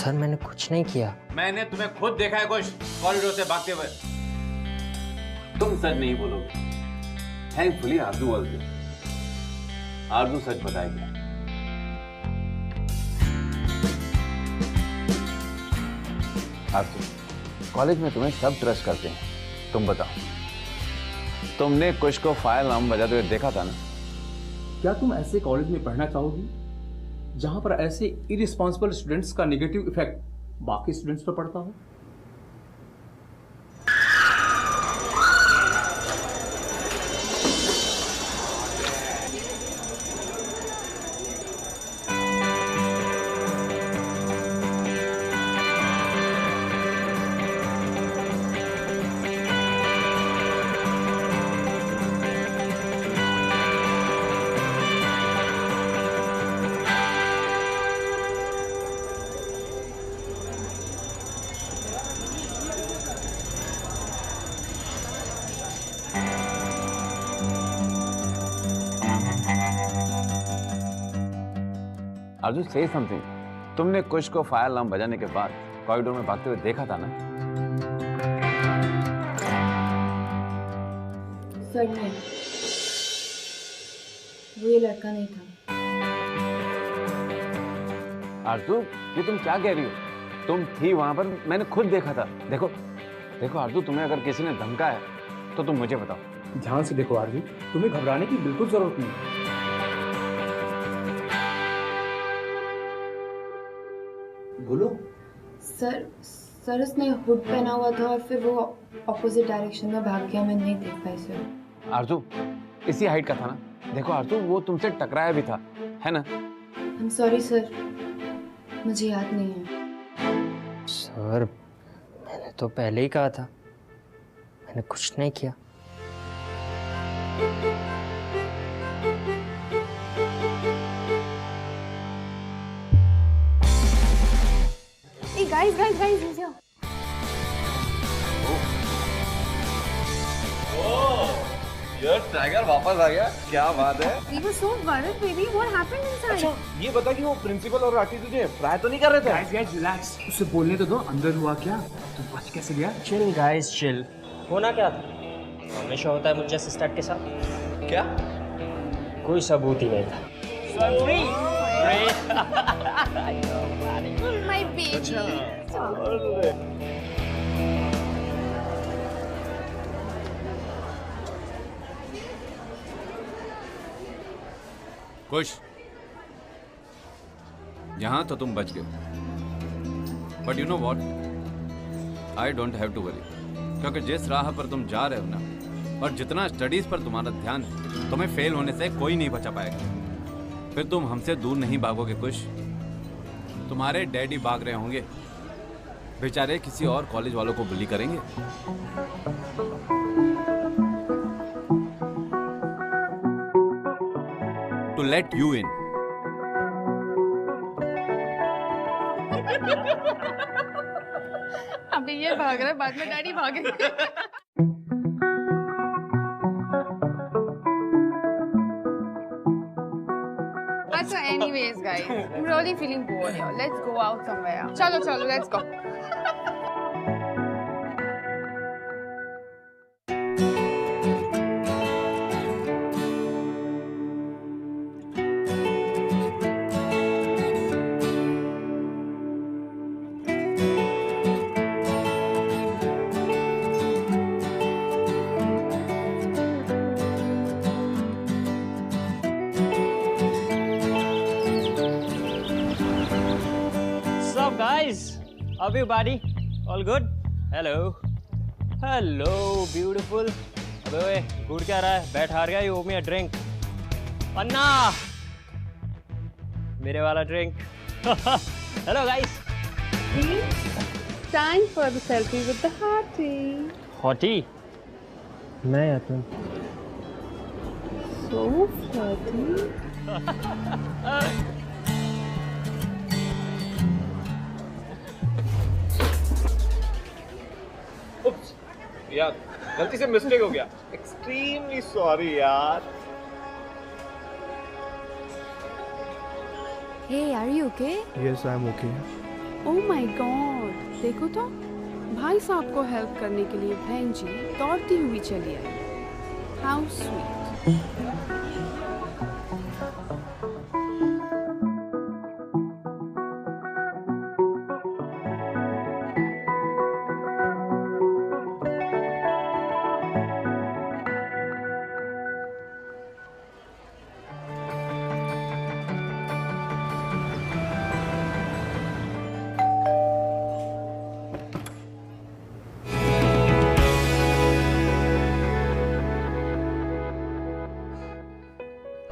Sir मैंने कुछ नहीं किया। मैंने तुम्हें खुद देखा है कुछ कॉरिडोर से भागते हुए। तुम सच नहीं बोलोगे। थैंकफुली आरजू बोल दिया। आरजू सच बताएगी। आरजू, कॉलेज में तुम्हें सब ट्रस्ट करते हैं। तुम बताओ, तुमने कुछ को फायर अलार्म बजाते हुए देखा था ना? क्या तुम ऐसे कॉलेज में पढ़ना चाहोगी जहां पर ऐसे इरिस्पॉन्सिबल स्टूडेंट्स का नेगेटिव इफेक्ट बाकी स्टूडेंट्स पर पड़ता हो? आरजू से समथिंग। तुमने कुछ को फायर अलार्म बजाने के बाद कॉरिडोर में भागते हुए देखा था ना? सर नहीं, वो ये लड़का नहीं था। आरजू, ये तुम क्या कह रही हो? तुम थी वहां पर, मैंने खुद देखा था। देखो देखो आरजू, तुम्हें अगर किसी ने धमकाया तो तुम मुझे बताओ। ध्यान से देखो आरजू, तुम्हें घबराने की बिल्कुल जरूरत नहीं। बोलो। सर उसने हुड पहना हुआ था और फिर वो ऑपोजिट डायरेक्शन में भाग गया। मैं नहीं देख पाई सर। आरजू इसी हाइट का था ना? देखो आरजू, वो तुमसे टकराया भी था, है ना? आई एम सॉरी सर, मुझे याद नहीं है। सर मैंने तो पहले ही कहा था, मैंने कुछ नहीं किया। गाइस नीचे आओ। यार टाइगर वापस आ गया, क्या बात है? We were so worried, baby. What happened inside? अच्छा ये बता कि वो प्रिंसिपल और राठी तुझे फ्राई तो नहीं कर रहे थे? गाइस रिलैक्स, उसे बोलने तो दो। अंदर हुआ क्या? तू बच कैसे गया? Chill guys chill. होना क्या था? हमेशा होता है मुझ जैसे स्टार्ट के साथ। क्या? कोई सबूत ही नहीं था। My baby. खुश, यहां तो तुम बच गए, but you know what, I don't have to worry, क्योंकि जिस राह पर तुम जा रहे हो ना, और जितना स्टडीज पर तुम्हारा ध्यान है, तुम्हें फेल होने से कोई नहीं बचा पाएगा। फिर तुम हमसे दूर नहीं भागोगे खुश। तुम्हारे डैडी भाग रहे होंगे, बेचारे किसी और कॉलेज वालों को बुली करेंगे। To let you in. अभी ये भाग रहा है, बाद में डैडी भागेंगे। अच्छा, anyways guys, I'm really feeling bored here. Let's go out somewhere. चलो, let's go. Everybody, all good? Hello, hello, beautiful. अबे ओए, गुड़ क्या रहा है? बैठ हार गया, you owe me a drink. अन्ना, मेरे वाला drink. Hello guys. Time for the selfie with the hottie. Hottie? मैं या तुम? So flirty. यार गलती से मिस्टेक हो गया, एक्सट्रीमली सॉरी यार। Hey, are you okay? Yes, I'm okay. Oh my God, देखो तो भाई साहब को हेल्प करने के लिए बहन जी दौड़ती हुई चली आई। How sweet.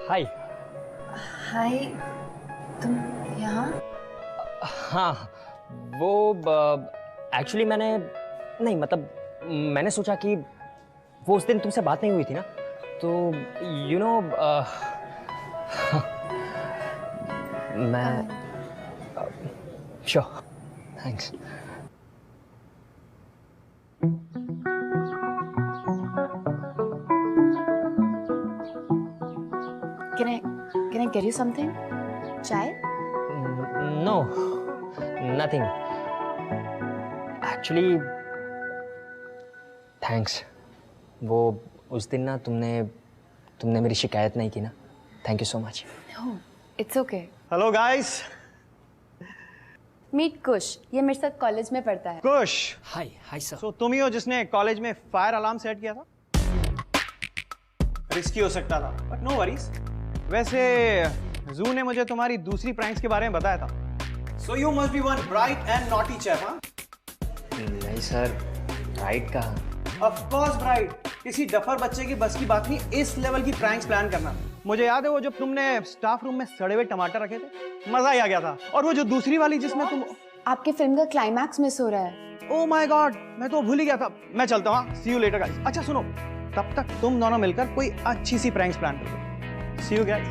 हाय। हाय, तुम यहाँ? हाँ, वो एक्चुअली मैंने नहीं मतलब मैंने सोचा कि वो उस दिन तुमसे बात नहीं हुई थी ना, तो यू नो मैं sure, thanks. Can I get you something? Chai? No, nothing actually, thanks. वो उस दिन ना तुमने मेरी शिकायत नहीं की ना, thank you so much. No, it's okay. Hello guys. Meet Kush, ये मेरे साथ कॉलेज में पढ़ता है। Kush, hi hi sir. तो तुम ही हो जिसने कॉलेज में फायर अलार्म सेट किया था? रिस्की हो सकता था, बट नो वरीज। वैसे जू ने मुझे तुम्हारी दूसरी प्रैंक्स के बारे में बताया था। So you must be one bright and naughty chap, हाँ? नहीं सर, राइट कहा? Of course bright. किसी डफर बच्चे की बस की बात नहीं इस लेवल की प्रैंक्स प्लान करना। मुझे याद है वो जब तुमने स्टाफ रूम में सड़े हुए टमाटर रखे थे, मजा ही आ गया था। और वो जो दूसरी वाली जिसमें तुम, आपके फिल्म का क्लाइमैक्स मिस हो रहा है। ओह माय गॉड, मैं तो भूल ही गया था। मैं चलता हूँ, सी यू लेटर गाइस। अच्छा सुनो, तब तक तुम दोनों मिलकर कोई अच्छी सी प्रैंक्स प्लान करो। सी यू गाइस।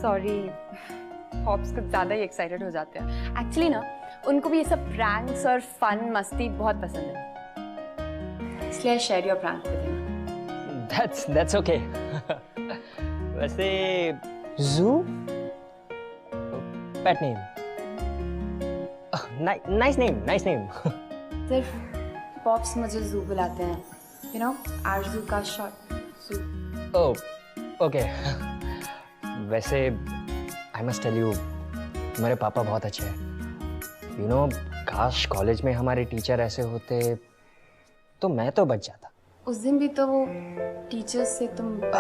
सॉरी, पॉप्स कुछ ज़्यादा ही एक्साइटेड हो जाते हैं। एक्चुअली ना, उनको भी ये सब प्रैंक्स और फन मस्ती बहुत पसंद है, इसलिए share your prank with him. That's okay. वैसे जू पेट नेम, नाइस नेम। सिर्फ पॉप्स मुझे जू बुलाते हैं, यू नो, आरजू का शॉर्ट जू। Oh okay. वैसे आई मस्ट टेल यू, तुम्हारे पापा बहुत अच्छे हैं। यू नो, काश कॉलेज में हमारे टीचर ऐसे होते तो मैं तो बच जाता। उस दिन भी तो वो टीचर्स से तुम बच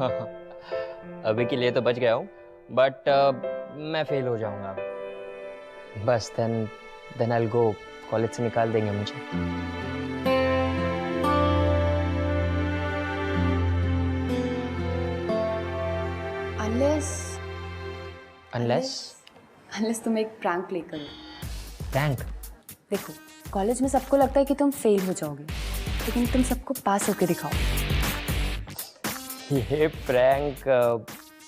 गए थे। अभी के लिए तो बच गया हूँ, बट मैं फेल हो जाऊंगा बस, then I will go, college से निकाल देंगे मुझे। अनलेस तुम एक प्रैंक प्ले करो। प्रैंक? देखो, कॉलेज में सबको लगता है कि तुम फेल हो जाओगे, लेकिन तुम सबको पास होके दिखाओ। ये प्रैंक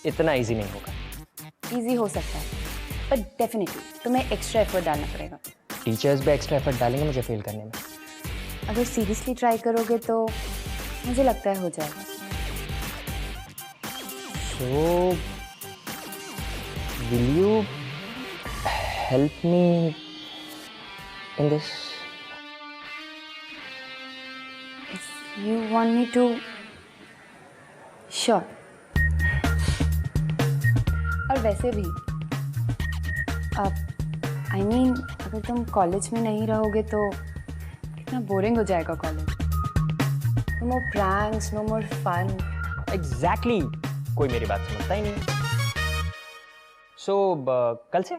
इतना इजी नहीं होगा। इजी हो सकता है, पर डेफिनेटली तुम्हें एक्स्ट्रा एफर्ट डालना पड़ेगा। टीचर्स भी एक्स्ट्रा एफर्ट डालेंगे मुझे फेल करने में। अगर सीरियसली ट्राई करोगे तो मुझे लगता है हो जाएगा। So, will you help me in this? If you want me to, sure. और वैसे भी I mean, अगर तुम कॉलेज में नहीं रहोगे तो कितना बोरिंग हो जाएगा college. No more pranks, no more fun. Exactly. कोई मेरी बात समझता ही नहीं। So, कल से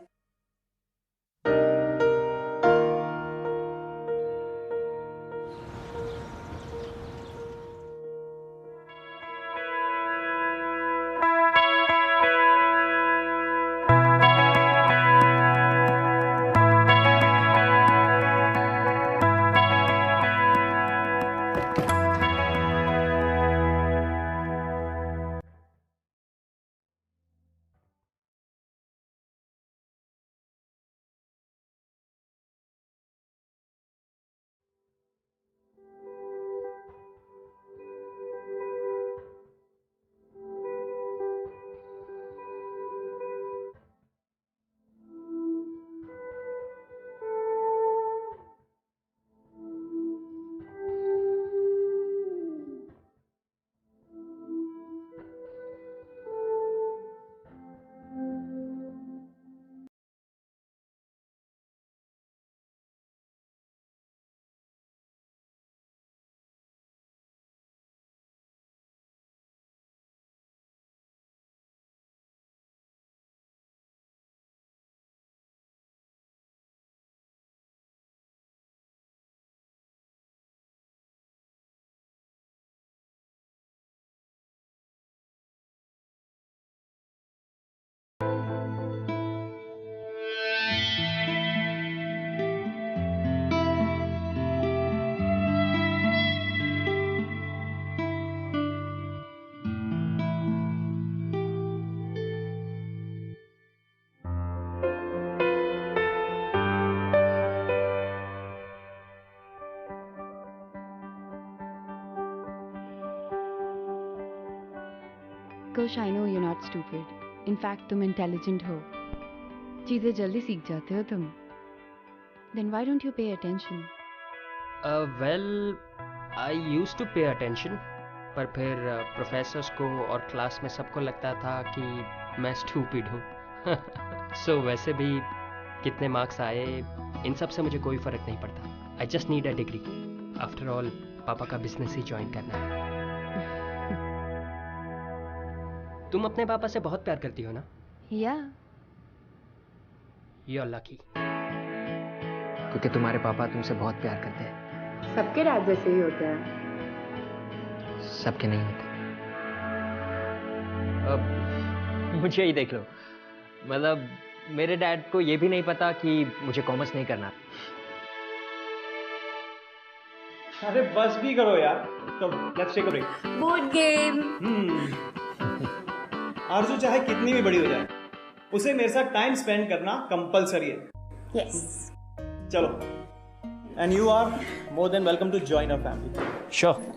Kush, I know you not stupid. In fact तुम इंटेलिजेंट हो, चीजें जल्दी सीख जाते हो तुम। Then why don't you pay attention? Well, I used to pay attention, पर फिर प्रोफेसर्स को और क्लास में सबको लगता था कि मैं स्टूपिड हूँ। सो वैसे भी कितने मार्क्स आए इन सब से मुझे कोई फर्क नहीं पड़ता। I just need a degree. After all पापा का बिजनेस ही ज्वाइन करना है। तुम अपने पापा से बहुत प्यार करती हो ना? या यू आर लकी, क्योंकि तुम्हारे पापा तुमसे बहुत प्यार करते हैं। सबके राज जैसे ही होते हैं। सबके नहीं होते। अब मुझे ही देख लो, मतलब मेरे डैड को ये भी नहीं पता कि मुझे कॉमर्स नहीं करना। अरे बस भी करो यार, तो let's take a break. Board game. आरजू चाहे कितनी भी बड़ी हो जाए, उसे मेरे साथ टाइम स्पेंड करना कंपलसरी है। यस। चलो, and you are more than welcome to join our family. Sure.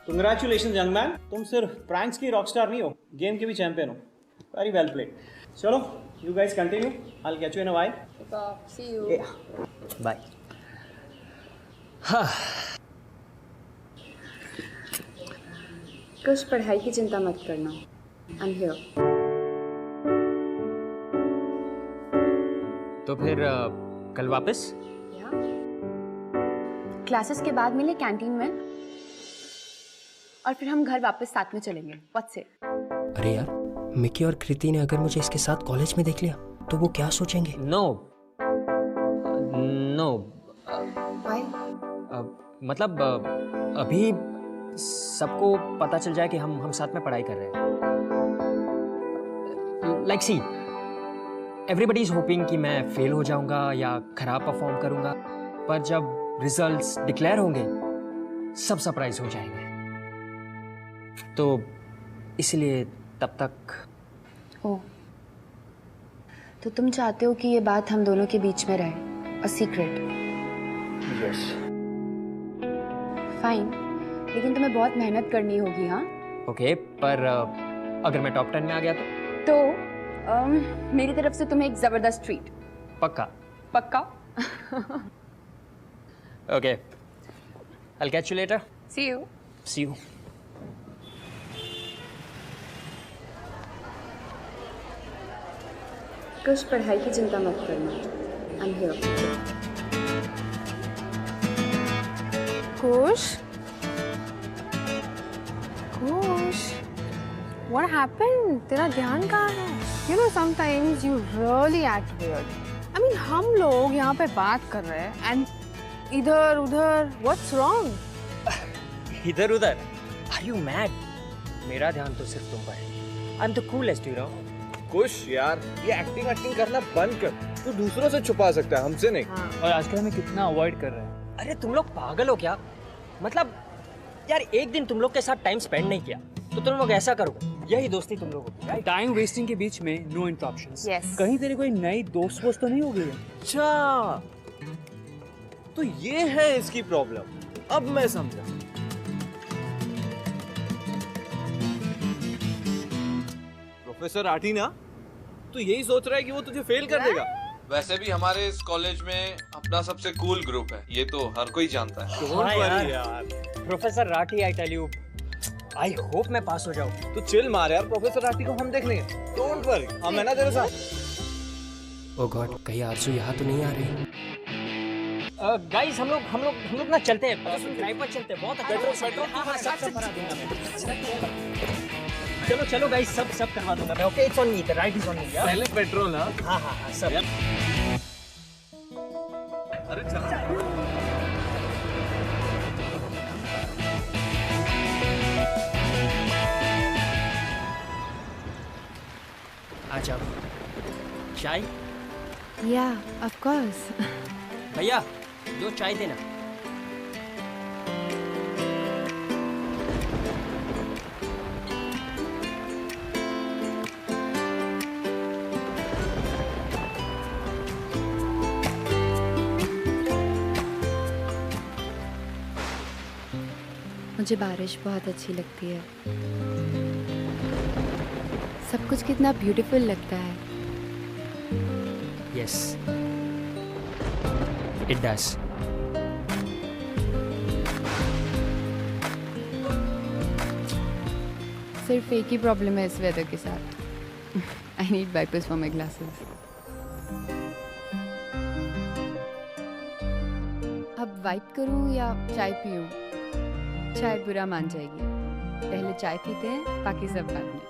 Congratulation young man, तुम सिर्फ प्रैंक्स की रॉकस्टार नहीं हो, गेम के भी चैंपियन हो। Very well played. चलो, you guys continue, I will catch you in a while. See you. Bye. हाँ, कुछ पढ़ाई की चिंता मत करना, आई एम हियर। तो फिर कल वापस? क्लासेस के बाद मिले कैंटीन में, और फिर हम घर वापस साथ में चलेंगे। What's it? अरे यार, मिकी और कृति ने अगर मुझे इसके साथ कॉलेज में देख लिया तो वो क्या सोचेंगे? No no, why? मतलब अभी सबको पता चल जाए कि हम साथ में पढ़ाई कर रहे हैं। Like see, everybody is hoping कि मैं फेल हो जाऊंगा या खराब परफॉर्म करूंगा, पर जब रिजल्ट्स डिक्लेयर होंगे सब सरप्राइज हो जाएंगे। तो इसलिए तब तक। ओह, तो तुम चाहते हो कि ये बात हम दोनों के बीच में रहे, अ सीक्रेट? यस। फाइन, लेकिन तुम्हें बहुत मेहनत करनी होगी। हाँ ओके, पर अगर मैं टॉप 10 में आ गया तो मेरी तरफ से तुम्हें एक जबरदस्त ट्रीट। पक्का? पक्का। Okay, I will catch you later. See you. See you. कुछ पढ़ाई की चिंता मत करना, I am here. Kush? Kush? What happened? तेरा ध्यान कहाँ है? You know sometimes you really act weird. I mean हम लोग यहाँ पे बात कर रहे हैं and इधर उधर what's wrong? इधर उधर? Are you mad? मेरा ध्यान तो सिर्फ तुम पर है। I'm the coolest, you know. कुश यार, ये एक्टिंग करना बंद कर। तू दूसरों से छुपा सकता है, हमसे नहीं। और आजकल हमें कितना अवॉइड कर रहे हैं। अरे तुम लोग पागल हो क्या? मतलब यार, एक दिन तुम लोग के साथ टाइम स्पेंड नहीं किया तो तुम लोग ऐसा करोगे? यही दोस्ती तुम लोगों की। टाइम वेस्टिंग के बीच में नो इंटरप्शंस। Yes. कहीं तेरी कोई नई दोस्त तो नहीं हो गई है? अच्छा, तो ये है इसकी प्रॉब्लम। अब मैं समझा। प्रोफेसर राठी ना, तो यही सोच रहा है कि वो तुझे फेल कर देगा। वैसे भी हमारे इस कॉलेज में अपना सबसे कूल ग्रुप है, ये तो हर कोई जानता है। हाँ यार, professor Rathi, I tell you, I hope मैं पास हो जाऊँ। तो चिल मार यार, प्रोफेसर राठी को हम देख लेंगे, डोंट वरी, हम है ना तेरे साथ। ओ गॉड, कहीं आरजू यहाँ तो नहीं आ रही? गाइस हम लोग ना चलते हैं, ड्राइव पर चलते हैं, बहुत अच्छा। हाँ, सब करा दूंगा मैं। चलो गाइस, सब करवा दूंगा मैं। Okay, it's on me, the ride is on me. पहले पेट्रोल। हाँ, सब। अरे चल। आ जाओ। चाय? Yeah, of course. भैया, 2 चाय देना। मुझे बारिश बहुत अच्छी लगती है। सब कुछ कितना ब्यूटीफुल लगता है। Yes, it does. सिर्फ एक ही प्रॉब्लम है इस वेदर के साथ। I need wipers for my glasses. अब वाइप करूं या चाय पीऊं? चाय बुरा मान जाएगी। पहले चाय पीते हैं, बाकी सब बाद में।